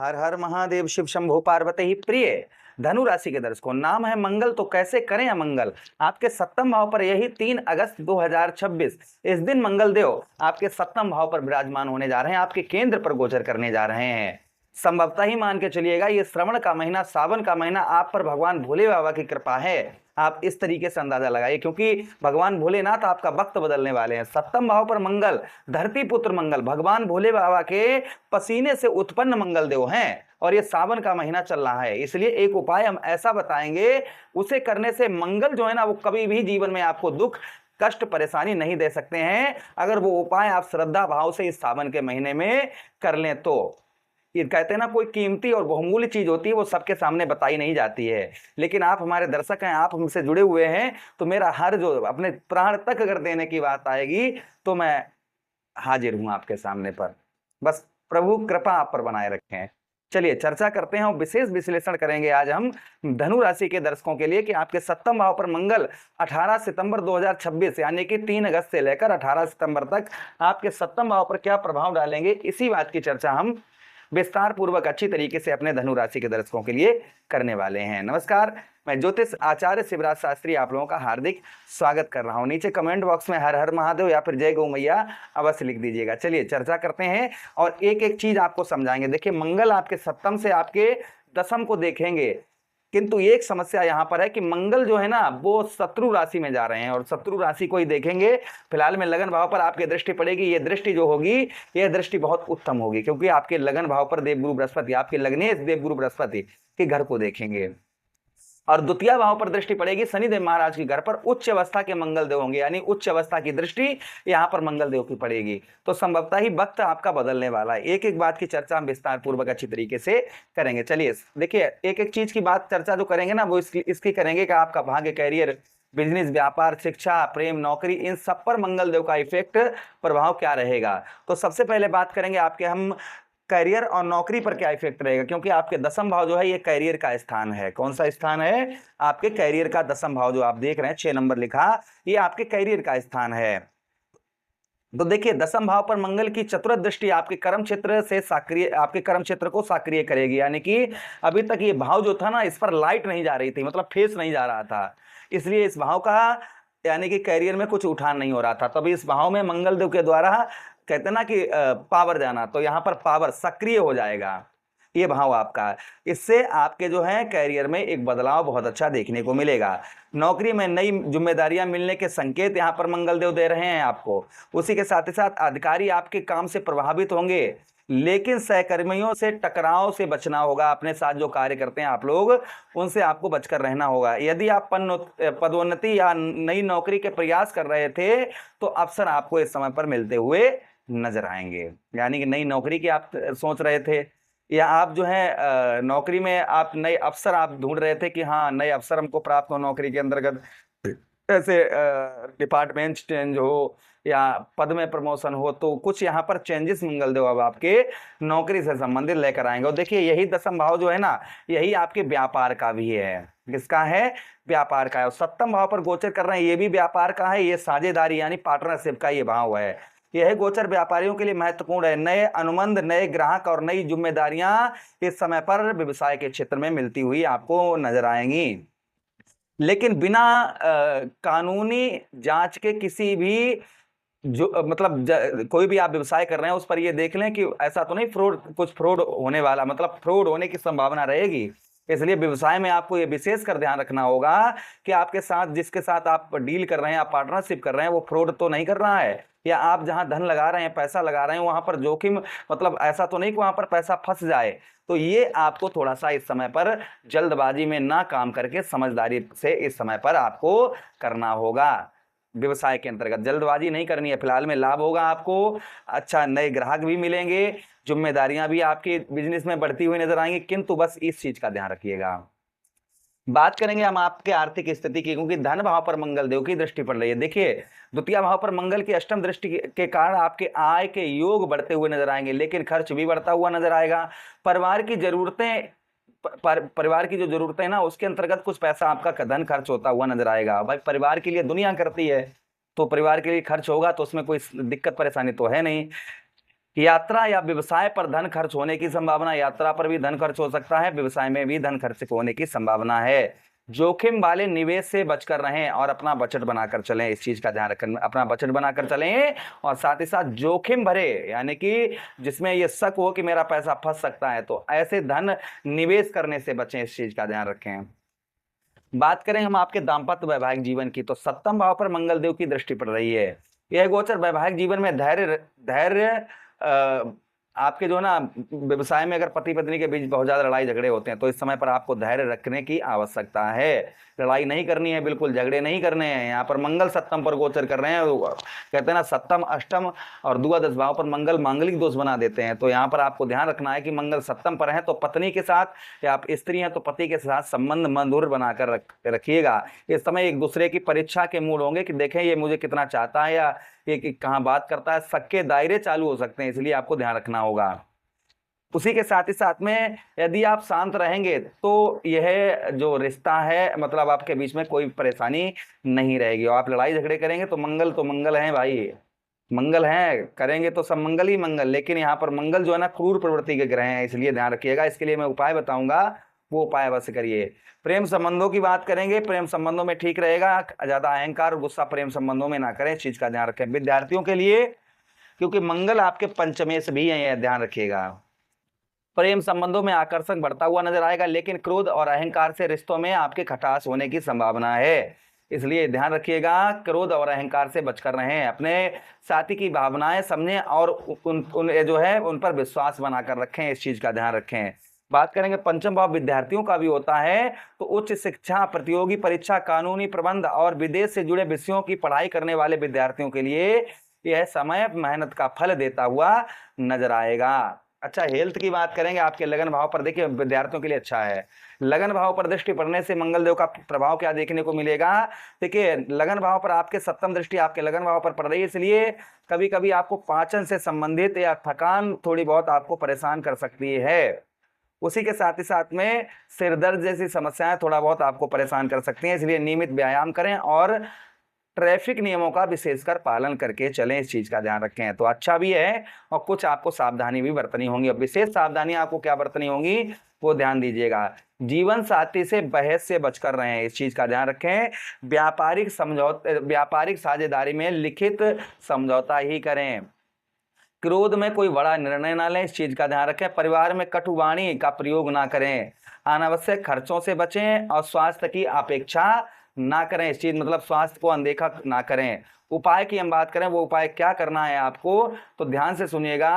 हर हर महादेव शिव शंभो पार्वती ही प्रिय। धनु राशि के दर्शकों, नाम है मंगल, तो कैसे करें अमंगल। आपके सप्तम भाव पर यही 3 अगस्त 2026 इस दिन मंगल देव आपके सप्तम भाव पर विराजमान होने जा रहे हैं, आपके केंद्र पर गोचर करने जा रहे हैं। संभवतः ही मान के चलिएगा ये श्रवण का महीना, सावन का महीना आप पर भगवान भोले बाबा की कृपा है। आप इस तरीके से अंदाजा लगाइए, क्योंकि भगवान भोलेनाथ आपका वक्त बदलने वाले हैं। सप्तम भाव पर मंगल, धरती पुत्र मंगल, भगवान भोले बाबा के पसीने से उत्पन्न मंगल देव हैं, और ये सावन का महीना चल रहा है। इसलिए एक उपाय हम ऐसा बताएंगे, उसे करने से मंगल जो है ना, वो कभी भी जीवन में आपको दुख कष्ट परेशानी नहीं दे सकते हैं, अगर वो उपाय आप श्रद्धा भाव से इस सावन के महीने में कर लें तो। ये कहते हैं ना, कोई कीमती और बहुमूल्य चीज होती है वो सबके सामने बताई नहीं जाती है, लेकिन आप हमारे दर्शक हैं, आप हमसे जुड़े हुए हैं, तो मेरा हर जो अपने प्राण तक अगर देने की बात आएगी तो मैं हाजिर हूं आपके सामने पर। बस प्रभु कृपा आप पर बनाए रखें। चलिए चर्चा करते हैं और विशेष विश्लेषण करेंगे आज हम धनु राशि के दर्शकों के लिए कि आपके सप्तम भाव पर मंगल 18 सितंबर 2026 यानी कि 3 अगस्त से लेकर 18 सितंबर तक आपके सप्तम भाव पर क्या प्रभाव डालेंगे, इसी बात की चर्चा हम विस्तार पूर्वक अच्छी तरीके से अपने धनु राशि के दर्शकों के लिए करने वाले हैं। नमस्कार, मैं ज्योतिष आचार्य शिवराज शास्त्री आप लोगों का हार्दिक स्वागत कर रहा हूं। नीचे कमेंट बॉक्स में हर हर महादेव या फिर जय गौ मैया अवश्य लिख दीजिएगा। चलिए चर्चा करते हैं और एक एक चीज आपको समझाएंगे। देखिए, मंगल आपके सप्तम से आपके दसम को देखेंगे, किंतु एक समस्या यहां पर है कि मंगल जो है ना, वो शत्रु राशि में जा रहे हैं, और शत्रु राशि को ही देखेंगे। फिलहाल में लगन भाव पर आपकी दृष्टि पड़ेगी। ये दृष्टि जो होगी, ये दृष्टि बहुत उत्तम होगी, क्योंकि आपके लगन भाव पर देवगुरु बृहस्पति, आपके लग्नेश देवगुरु बृहस्पति के घर को देखेंगे, और द्वितीय भाव पर दृष्टि पड़ेगी शनिदेव महाराज के घर पर। उच्च अवस्था के मंगल देव होंगे, यानी उच्च अवस्था की दृष्टि यहां पर मंगल देव की पड़ेगी, तो संभवतः ही वक्त आपका बदलने वाला है। एक एक बात की चर्चा हम विस्तार पूर्वक अच्छी तरीके से करेंगे। चलिए देखिए, एक एक चीज की बात चर्चा जो करेंगे ना, वो इसकी करेंगे कि आपका भाग्य, कैरियर, बिजनेस, व्यापार, शिक्षा, प्रेम, नौकरी, इन सब पर मंगल देव का इफेक्ट, प्रभाव क्या रहेगा। तो सबसे पहले बात करेंगे आपके हम करियर और नौकरी पर क्या इफेक्ट रहेगा, क्योंकि आपके दसम भाव जो है ये करियर का स्थान है। कौन सा स्थान है? आपके करियर का दसम भाव जो आप देख रहे हैं, 6 नंबर लिखा, ये आपके करियर का स्थान है। तो देखिए, दसम भाव पर मंगल की चतुर्थ दृष्टि आपके कर्म क्षेत्र से सक्रिय, आपके कर्म क्षेत्र को सक्रिय करेगी, यानी कि अभी तक ये भाव जो था ना, इस पर लाइट नहीं जा रही थी, मतलब फेस नहीं जा रहा था, इसलिए इस भाव का यानी कि करियर में कुछ उठान नहीं हो रहा था। तभी इस भाव में मंगल देव के द्वारा कहते ना कि पावर जाना, तो यहाँ पर पावर सक्रिय हो जाएगा, ये भाव आपका। इससे आपके जो है कैरियर में एक बदलाव बहुत अच्छा देखने को मिलेगा। नौकरी में नई जिम्मेदारियां मिलने के संकेत यहाँ पर मंगल देव दे रहे हैं आपको। उसी के साथ ही साथ अधिकारी आपके काम से प्रभावित होंगे, लेकिन सहकर्मियों से टकराव से बचना होगा। अपने साथ जो कार्य करते हैं आप लोग, उनसे आपको बचकर रहना होगा। यदि आप पदोन्नति या नई नौकरी के प्रयास कर रहे थे, तो अवसर आपको इस समय पर मिलते हुए नजर आएंगे। यानी कि नई नौकरी की आप सोच रहे थे, या आप जो है नौकरी में आप नए अवसर आप ढूंढ रहे थे कि हाँ, नए अवसर हमको प्राप्त हो नौकरी के अंतर्गत, ऐसे डिपार्टमेंट चेंज हो या पद में प्रमोशन हो, तो कुछ यहाँ पर चेंजेस मंगल देव अब आपके नौकरी से संबंधित लेकर आएंगे। और देखिए, यही दसम भाव जो है ना, यही आपके व्यापार का भी है। किसका है? व्यापार का है। और सप्तम भाव पर गोचर कर रहे हैं, ये भी व्यापार का है, ये साझेदारी यानी पार्टनरशिप का ये भाव है। यह गोचर व्यापारियों के लिए महत्वपूर्ण है। नए अनुबंध, नए ग्राहक और नई जिम्मेदारियां इस समय पर व्यवसाय के क्षेत्र में मिलती हुई आपको नजर आएंगी, लेकिन बिना कानूनी जांच के किसी भी जो मतलब कोई भी आप व्यवसाय कर रहे हैं, उस पर ये देख लें कि ऐसा तो नहीं कुछ फ्रॉड होने वाला, मतलब फ्रॉड होने की संभावना रहेगी। इसलिए व्यवसाय में आपको ये विशेष कर ध्यान रखना होगा कि आपके साथ, जिसके साथ आप डील कर रहे हैं, आप पार्टनरशिप कर रहे हैं, वो फ्रॉड तो नहीं कर रहा है, या आप जहां धन लगा रहे हैं, पैसा लगा रहे हैं, वहां पर जोखिम, मतलब ऐसा तो नहीं कि वहां पर पैसा फंस जाए। तो ये आपको थोड़ा सा इस समय पर जल्दबाजी में ना काम करके समझदारी से इस समय पर आपको करना होगा। व्यवसाय के अंतर्गत जल्दबाजी नहीं करनी है। फिलहाल में लाभ होगा आपको, अच्छा नए ग्राहक भी मिलेंगे, जिम्मेदारियां भी आपके बिजनेस में बढ़ती हुई नजर आएंगी, किंतु बस इस चीज का ध्यान रखिएगा। बात करेंगे हम आपके आर्थिक स्थिति की, क्योंकि धन भाव पर मंगल देव की दृष्टि पड़ रही है। देखिए, द्वितीय भाव पर मंगल की अष्टम दृष्टि के कारण आपके आय के योग बढ़ते हुए नजर आएंगे, लेकिन खर्च भी बढ़ता हुआ नजर आएगा। परिवार की जरूरतें, परिवार की जो जरूरतें हैं ना, उसके अंतर्गत कुछ पैसा आपका धन खर्च होता हुआ नजर आएगा। भाई, परिवार के लिए दुनिया करती है, तो परिवार के लिए खर्च होगा, तो उसमें कोई दिक्कत परेशानी तो है नहीं। यात्रा या व्यवसाय पर धन खर्च होने की संभावना, यात्रा पर भी धन खर्च हो सकता है, व्यवसाय में भी धन खर्च होने की संभावना है। जोखिम वाले निवेश से बचकर रहें और अपना बजट बनाकर चलें, इस चीज का ध्यान रखें, अपना बजट बनाकर चलें। और साथ ही साथ जोखिम भरे, यानी कि जिसमें ये शक हो कि मेरा पैसा फंस सकता है, तो ऐसे धन निवेश करने से बचें, इस चीज का ध्यान रखें। बात करें हम आपके दाम्पत्य वैवाहिक जीवन की, तो सप्तम भाव पर मंगल देव की दृष्टि पड़ रही है। यह गोचर वैवाहिक जीवन में धैर्य धैर्य आपके जो है ना, व्यवसाय में अगर पति पत्नी के बीच बहुत ज्यादा लड़ाई झगड़े होते हैं, तो इस समय पर आपको धैर्य रखने की आवश्यकता है। लड़ाई नहीं करनी है, बिल्कुल झगड़े नहीं करने हैं। यहाँ पर मंगल सप्तम पर गोचर कर रहे हैं, कहते हैं ना सप्तम अष्टम और द्वादश भाव पर मंगल मांगलिक दोष बना देते हैं। तो यहाँ पर आपको ध्यान रखना है कि मंगल सप्तम पर है तो पत्नी के साथ, या आप स्त्री हैं तो पति के साथ संबंध मधुर बनाकर रखिएगा। इस समय एक दूसरे की परीक्षा के मूड होंगे कि देखें ये मुझे कितना चाहता है या ये कहाँ बात करता है, शक के दायरे चालू हो सकते हैं, इसलिए आपको ध्यान रखना होगा। उसी के साथ ही साथ में यदि आप शांत रहेंगे तो यह जो रिश्ता है, मतलब आपके बीच में कोई परेशानी नहीं रहेगी। और आप लड़ाई झगड़े करेंगे तो मंगल है भाई, मंगल है, करेंगे तो सब मंगल ही मंगल। लेकिन यहाँ पर मंगल जो है ना क्रूर प्रवृत्ति के ग्रह हैं, इसलिए ध्यान रखिएगा। इसके लिए मैं उपाय बताऊंगा, वो उपाय अवश्य करिए। प्रेम संबंधों की बात करेंगे, प्रेम संबंधों में ठीक रहेगा, ज्यादा अहंकार और गुस्सा प्रेम संबंधों में ना करें, इस चीज का ध्यान रखें। विद्यार्थियों के लिए, क्योंकि मंगल आपके पंचमेश भी है, यह ध्यान रखिएगा। प्रेम संबंधों में आकर्षण बढ़ता हुआ नजर आएगा, लेकिन क्रोध और अहंकार से रिश्तों में आपके खटास होने की संभावना है, इसलिए ध्यान रखिएगा। क्रोध और अहंकार से बचकर रहें, अपने साथी की भावनाएं समझें और उन जो है उन पर विश्वास बनाकर रखें, इस चीज का ध्यान रखें। बात करेंगे पंचम भाव विद्यार्थियों का भी होता है, तो उच्च शिक्षा, प्रतियोगी परीक्षा, कानूनी प्रबंध और विदेश से जुड़े विषयों की पढ़ाई करने वाले विद्यार्थियों के लिए यह समय मेहनत का फल देता हुआ नजर आएगा। अच्छा, हेल्थ की बात करेंगे आपके लगन भाव पर, देखिए विद्यार्थियों के लिए अच्छा है। लगन भाव पर दृष्टि पड़ने से मंगल देव का प्रभाव क्या देखने को मिलेगा। देखिए लगन भाव पर आपके सप्तम दृष्टि आपके लगन भाव पर पड़ रही है, इसलिए कभी कभी आपको पाचन से संबंधित या थकान थोड़ी बहुत आपको परेशान कर सकती है। उसी के साथ ही साथ में सिर दर्द जैसी समस्याएं थोड़ा बहुत आपको परेशान कर सकती हैं, इसलिए नियमित व्यायाम करें और ट्रैफिक नियमों का विशेषकर पालन करके चलें, इस चीज का ध्यान रखें। तो अच्छा भी है, और कुछ आपको सावधानी भी बरतनी होंगी, और विशेष सावधानी आपको क्या बरतनी होंगी वो ध्यान दीजिएगा। जीवन साथी से बहस से बचकर रहें, इस चीज का ध्यान रखें। व्यापारिक साझेदारी में लिखित समझौता ही करें। क्रोध में कोई बड़ा निर्णय ना लें, इस चीज का ध्यान रखें। परिवार में कटुवाणी का प्रयोग ना करें। अनावश्यक खर्चों से बचें और स्वास्थ्य की अपेक्षा ना करें, इस चीज मतलब स्वास्थ्य को अनदेखा ना करें। उपाय की हम बात करें, वो उपाय क्या करना है आपको, तो ध्यान से सुनिएगा।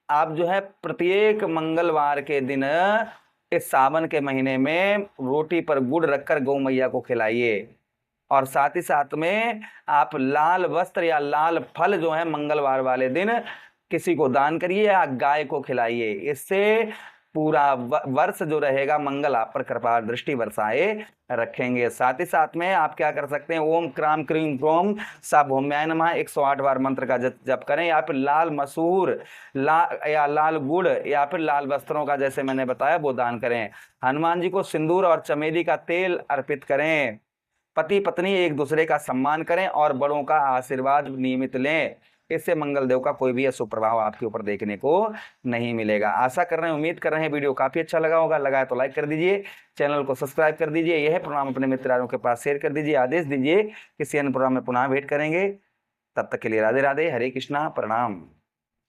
आप जो है प्रत्येक मंगलवार के दिन इस सावन के महीने में रोटी पर गुड़ रखकर गौ मैया को खिलाइए, और साथ ही साथ में आप लाल वस्त्र या लाल फल जो है मंगलवार वाले दिन किसी को दान करिए या गाय को खिलाइए। इससे पूरा वर्ष जो रहेगा मंगल आप पर कृपा दृष्टि बरसाए रखेंगे। साथ ही साथ में आप क्या कर सकते हैं, ओम क्राम क्रीम क्रोम सा भौम्याय नमः 108 बार मंत्र का जप करें, या फिर लाल मसूर या लाल गुड़ या फिर लाल वस्त्रों का जैसे मैंने बताया वो दान करें। हनुमान जी को सिंदूर और चमेली का तेल अर्पित करें। पति पत्नी एक दूसरे का सम्मान करें और बड़ों का आशीर्वाद नियमित लें, इससे मंगल देव का कोई भी अशुभ प्रभाव आपके ऊपर देखने को नहीं मिलेगा। आशा कर रहे हैं, उम्मीद कर रहे हैं वीडियो काफी अच्छा लगा होगा। लगा तो लाइक कर दीजिए, चैनल को सब्सक्राइब कर दीजिए, यह प्रोग्राम अपने मित्रों के पास शेयर कर दीजिए। आदेश दीजिए किसी अन्य प्रोग्राम में पुनः भेंट करेंगे, तब तक के लिए राधे राधे, हरे कृष्णा, प्रणाम।